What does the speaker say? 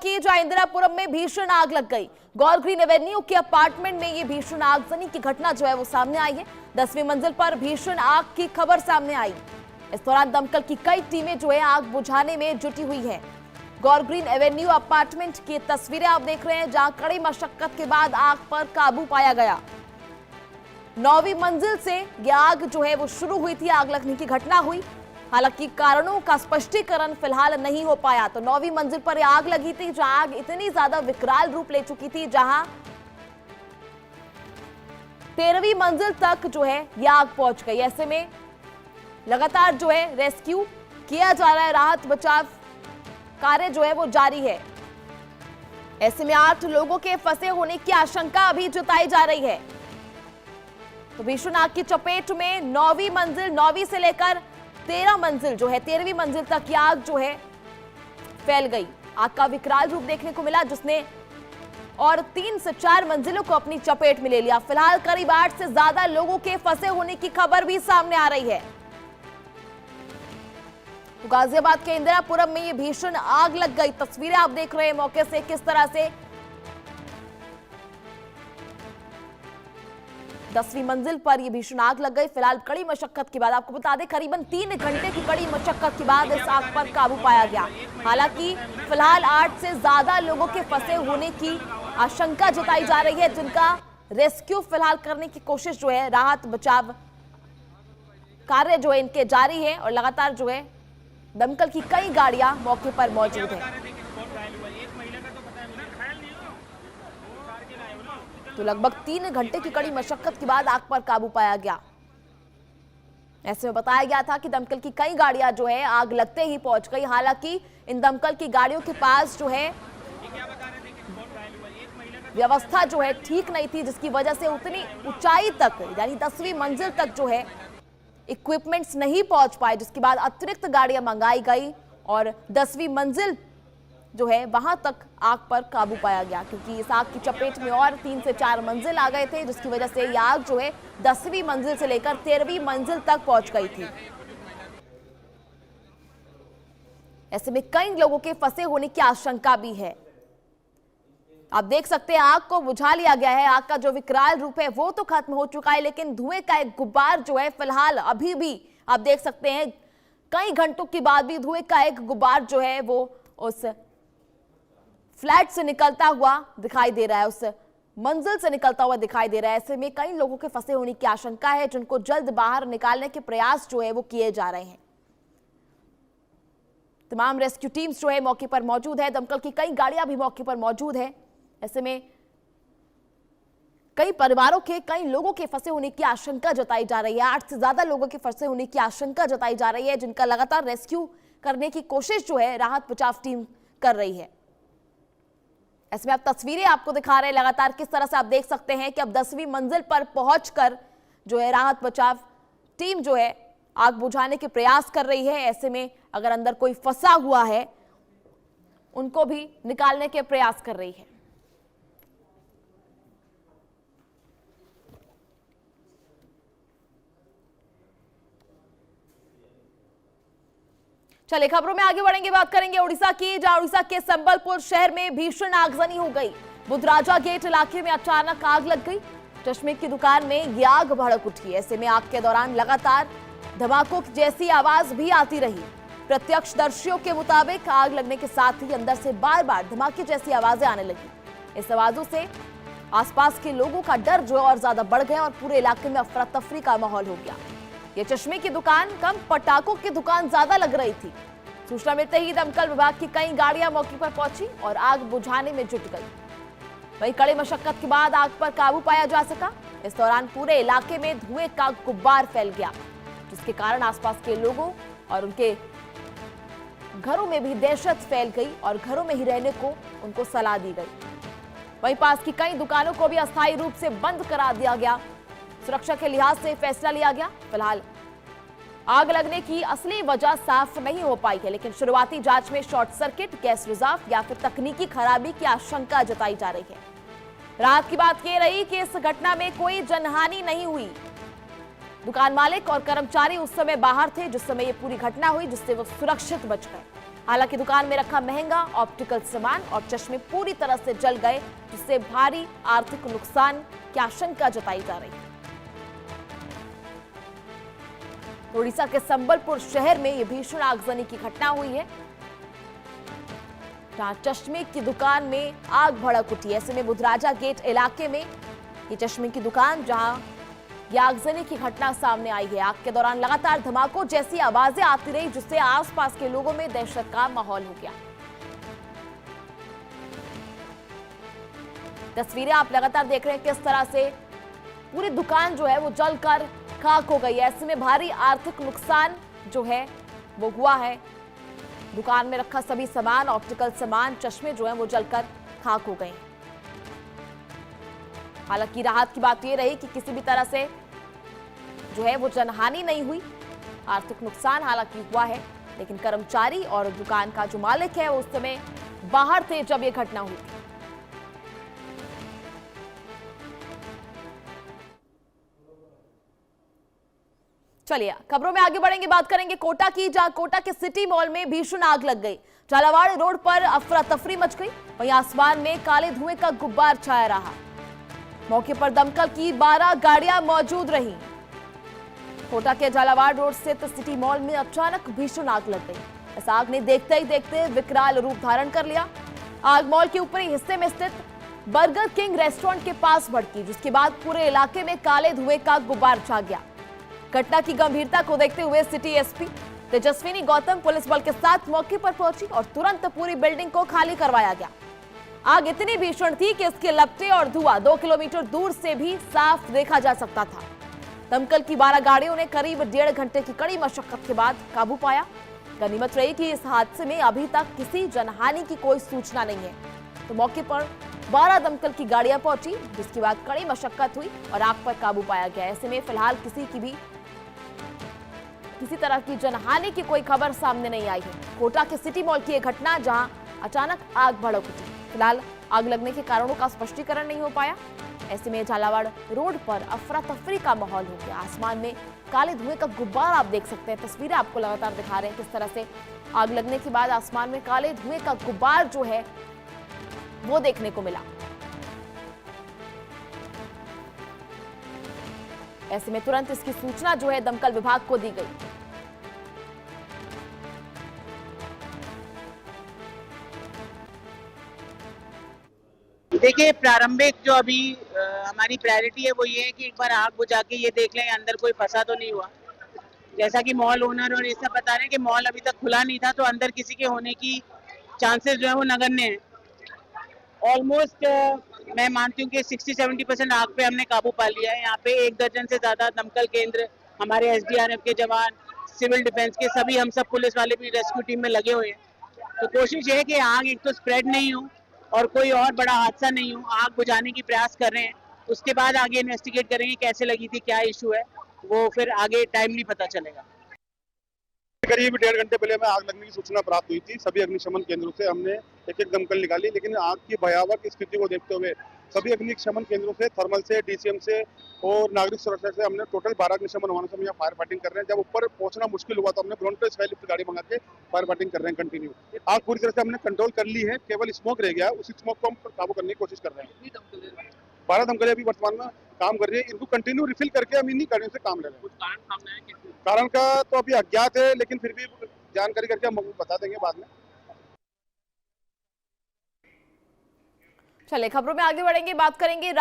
की जहां इंदिरापुरम में भीषण आग लग गई। गौर ग्रीन एवेन्यू के अपार्टमेंट में ये भीषण आगजनी की घटना जो है वो सामने आई है। 10वीं मंजिल पर भीषण आग की खबर सामने आई। इस दौरान दमकल की कई टीमें जो है आग बुझाने में जुटी हुई है। गौर ग्रीन एवेन्यू अपार्टमेंट की तस्वीरें आप देख रहे हैं, जहां कड़ी मशक्कत के बाद आग पर काबू पाया गया। 9वीं मंजिल से यह आग जो है वो शुरू हुई थी, आग लगने की घटना हुई। हालांकि कारणों का स्पष्टीकरण फिलहाल नहीं हो पाया। तो 9वीं मंजिल पर आग लगी थी, जहां आग इतनी ज्यादा विकराल रूप ले चुकी थी, जहां 13वीं मंजिल तक जो है यह आग पहुंच गई। ऐसे में लगातार जो है रेस्क्यू किया जा रहा है, राहत बचाव कार्य जो है वो जारी है। ऐसे में 8 लोगों के फंसे होने की आशंका अभी जताई जा रही है। तो भीषण आग की चपेट में 9वीं मंजिल, 9वीं से लेकर 13 मंजिल जो है 13वीं मंजिल तक की आग जो है फैल गई। आग का विकराल रूप देखने को मिला, जिसने और 3 से 4 मंजिलों को अपनी चपेट में ले लिया। फिलहाल करीब 8 से ज्यादा लोगों के फंसे होने की खबर भी सामने आ रही है। तो गाजियाबाद के इंदिरापुरम में ये भीषण आग लग गई। तस्वीरें आप देख रहे हैं मौके से, किस तरह से 10वीं मंजिल पर यह भीषण आग लग गई। फिलहाल कड़ी मशक्कत के बाद, आपको बता दें करीबन 3 घंटे की कड़ी मशक्कत के बाद इस आग पर काबू पाया गया। हालांकि फिलहाल 8 से ज्यादा लोगों के फंसे होने की आशंका जताई जा रही है, जिनका रेस्क्यू फिलहाल करने की कोशिश जो है, राहत बचाव कार्य जो है इनके जारी है। और लगातार जो है दमकल की कई गाड़ियां मौके पर मौजूद हैं। तो लगभग 3 घंटे की कड़ी मशक्कत के बाद आग पर काबू पाया गया। ऐसे में बताया गया था कि दमकल की कई गाड़ियां जो है आग लगते ही पहुंच गई। हालांकि इन दमकल की गाड़ियों के पास जो है व्यवस्था जो है ठीक नहीं थी, जिसकी वजह से उतनी ऊंचाई तक यानी 10वीं मंजिल तक जो है इक्विपमेंट्स नहीं पहुंच पाए, जिसके बाद अतिरिक्त गाड़ियां मंगाई गई और 10वीं मंजिल जो है वहां तक आग पर काबू पाया गया। क्योंकि इस आग की चपेट में और 3 से 4 मंजिल आ गए थे, जिसकी वजह से यह आग जो है 10वीं मंजिल से लेकर 13वीं मंजिल तक पहुंच गई थी। ऐसे में कई लोगों के फंसे होने की आशंका भी है। आप देख सकते हैं आग को बुझा लिया गया है। आग का जो विकराल रूप है वो तो खत्म हो चुका है, लेकिन धुएं का एक गुब्बार जो है फिलहाल अभी भी आप देख सकते हैं, कई घंटों के बाद भी धुएं का एक गुब्बार जो है वो उस फ्लैट से निकलता हुआ दिखाई दे रहा है, उस मंजिल से निकलता हुआ दिखाई दे रहा है। ऐसे में कई लोगों के फंसे होने की आशंका है, जिनको जल्द बाहर निकालने के प्रयास जो है वो किए जा रहे हैं। तमाम रेस्क्यू टीम्स जो है मौके पर मौजूद है, दमकल की कई गाड़ियां भी मौके पर मौजूद है। ऐसे में कई परिवारों के, कई लोगों के फंसे होने की आशंका जताई जा रही है। 8 से ज्यादा लोगों के फंसे होने की आशंका जताई जा रही है, जिनका लगातार रेस्क्यू करने की कोशिश जो है राहत बचाव टीम कर रही है। ऐसे में आप तस्वीरें आपको दिखा रहे हैं लगातार, किस तरह से आप देख सकते हैं कि अब 10वीं मंजिल पर पहुंचकर जो है राहत बचाव टीम जो है आग बुझाने के प्रयास कर रही है। ऐसे में अगर अंदर कोई फंसा हुआ है उनको भी निकालने के प्रयास कर रही है। चलिए खबरों में आगे बढ़ेंगे, बात करेंगे उड़ीसा की, जहां उड़ीसा के संबलपुर शहर में भीषण आगजनी हो गई। बुधराजा गेट इलाके में अचानक आग लग गई। चश्मे की दुकान में यह आग भड़क उठी। ऐसे में आग के दौरान लगातार धमाकों जैसी आवाज भी आती रही। प्रत्यक्षदर्शियों के मुताबिक आग लगने के साथ ही अंदर से बार बार धमाके जैसी आवाजें आने लगी। इस आवाजों से आसपास के लोगों का डर जो और ज्यादा बढ़ गया और पूरे इलाके में अफरा तफरी का माहौल हो गया। ये चश्मे की दुकान कम, पटाखों की दुकान ज्यादा लग रही थी। सूचना मिलते ही दमकल विभाग की कई गाड़ियां मौके पर पहुंची और आग बुझाने में जुट गई। वहीं कड़ी मशक्कत के बाद आग पर काबू पाया जा सका। इस दौरान पूरे इलाके में धुएं का गुब्बार फैल गया, जिसके कारण आसपास के लोगों और उनके घरों में भी दहशत फैल गई और घरों में ही रहने को उनको सलाह दी गई। वहीं पास की कई दुकानों को भी अस्थायी रूप से बंद करा दिया गया। सुरक्षा के लिहाज से फैसला लिया गया। फिलहाल आग लगने की असली वजह साफ नहीं हो पाई है, लेकिन शुरुआती जांच में शॉर्ट सर्किट, गैस रिजर्व या फिर तकनीकी खराबी की आशंका जताई जा रही है। राहत की बात यह रही कि इस घटना में कोई जनहानि नहीं हुई। दुकान मालिक और कर्मचारी उस समय बाहर थे जिस समय ये पूरी घटना हुई, जिससे वो सुरक्षित बच गए। हालांकि दुकान में रखा महंगा ऑप्टिकल सामान और चश्मे पूरी तरह से जल गए, जिससे भारी आर्थिक नुकसान की आशंका जताई जा रही है। उड़ीसा के संबलपुर शहर में यह भीषण आगजनी की घटना हुई है, जहां चश्मे की दुकान में आग भड़क उठी। ऐसे में बुधराजा गेट इलाके में ये चश्मे की दुकान, जहां यह आगजनी की घटना सामने आई है। आग के दौरान लगातार धमाकों जैसी आवाजें आती रही, जिससे आसपास के लोगों में दहशत का माहौल हो गया। तस्वीरें आप लगातार देख रहे हैं किस तरह से पूरी दुकान जो है वो जलकर खाक हो गई है। ऐसे में भारी आर्थिक नुकसान जो है वो हुआ है। दुकान में रखा सभी सामान, ऑप्टिकल सामान, चश्मे जो है वो जलकर खाक हो गए। हालांकि राहत की बात यह रही कि किसी भी तरह से जो है वो जनहानि नहीं हुई। आर्थिक नुकसान हालांकि हुआ है, लेकिन कर्मचारी और दुकान का जो मालिक है वो उस समय बाहर थे जब यह घटना हुई। चलिए खबरों में आगे बढ़ेंगे, बात करेंगे कोटा की, जहां कोटा के सिटी मॉल में भीषण आग लग गई। झालावाड़ रोड पर अफरा तफरी मच गई, वहीं आसमान में काले धुएं का गुब्बार छाया रहा। मौके पर दमकल की 12 गाड़ियां मौजूद रहीं। कोटा के झालावाड़ रोड स्थित सिटी मॉल में अचानक भीषण आग लग गई। इस आग ने देखते ही देखते विकराल रूप धारण कर लिया। आग मॉल के ऊपरी हिस्से में स्थित बर्गर किंग रेस्टोरेंट के पास भड़की, जिसके बाद पूरे इलाके में काले धुएं का गुब्बार छा गया। घटना की गंभीरता को देखते हुए city SP Tejaswini Gautam police बल के साथ मौके पर पहुंची और तुरंत पूरी बिल्डिंग को खाली करवाया गया। आग इतनी भीषण थी कि इसके लपटे और धुआं 2 किलोमीटर दूर से भी साफ देखा जा सकता था। दमकल की 12 गाड़ियों ने करीब 1.5 घंटे की कड़ी मशक्कत के बाद काबू पाया। गनीमत रही कि इस हादसे में अभी तक किसी जनहानि की कोई सूचना नहीं है। तो मौके पर 12 दमकल की गाड़ियां पहुंची, जिसके बाद कड़ी मशक्कत हुई और आग पर काबू पाया गया। ऐसे में फिलहाल किसी तरह की जनहानि की कोई खबर सामने नहीं आई है। कोटा के सिटी मॉल की यह घटना, जहां अचानक आग भड़क उठी। फिलहाल आग लगने के कारणों का स्पष्टीकरण नहीं हो पाया। ऐसे में झालावाड़ रोड पर अफरा तफरी का माहौल हो गया। आसमान में काले धुएं का गुब्बार आप देख सकते हैं, तस्वीरें आपको लगातार दिखा रहे हैं किस तरह से आग लगने के बाद आसमान में काले धुएं का गुब्बार जो है वो देखने को मिला। ऐसे में तुरंत इसकी सूचना जो है दमकल विभाग को दी गई। देखिए, प्रारंभिक जो अभी हमारी प्रायोरिटी है वो ये है कि एक बार आग बुझा के ये देख लें अंदर कोई फंसा तो नहीं हुआ। जैसा कि मॉल ओनर और ये सब बता रहे हैं कि मॉल अभी तक खुला नहीं था, तो अंदर किसी के होने की चांसेस जो है वो नगण्य है। ऑलमोस्ट मैं मानती हूँ कि 60-70% आग पे हमने काबू पा लिया है। यहाँ पे 1 दर्जन से ज्यादा दमकल केंद्र, हमारे एसडीआरएफ के जवान, सिविल डिफेंस के सभी, हम सब पुलिस वाले भी रेस्क्यू टीम में लगे हुए हैं। तो कोशिश ये है कि आग एक तो स्प्रेड नहीं हो और कोई और बड़ा हादसा नहीं हो। आग बुझाने की प्रयास कर रहे हैं, उसके बाद आगे इन्वेस्टिगेट करेंगे कैसे लगी थी, क्या इशू है, वो फिर आगे टाइमली पता चलेगा। करीब 1.5 घंटे पहले हमें आग लगने की सूचना प्राप्त हुई थी। सभी अग्निशमन केंद्रों से हमने एक दमकल निकाली, लेकिन आग की भयावह स्थिति को देखते हुए सभी अग्निशमन केंद्रों से, थर्मल से, डीसीएम से और नागरिक सुरक्षा से हमने टोटल 12 अग्निशमन वाहनों से हम यहाँ फायर फाइटिंग कर रहे हैं। जब ऊपर पहुंचना मुश्किल हुआ तो हमने ग्राउंड पे स्काई लिफ्ट गाड़ी मंगा के फायर फाइटिंग कर रहे हैं कंटिन्यू। आग पूरी तरह से हमने कंट्रोल कर ली है, केवल स्मोक रह गया है, उसी स्मोक को हम काबू करने की कोशिश कर रहे हैं। 12 दमकलें अभी वर्तमान में काम कर रही है। इनको कंटिन्यू रिफिल करके हम इन्हीं गाड़ियों से काम ले रहे हैं। कारण का तो अभी अज्ञात है, लेकिन फिर भी जानकारी करके हम बता देंगे बाद में। चलिए खबरों में आगे बढ़ेंगे, बात करेंगे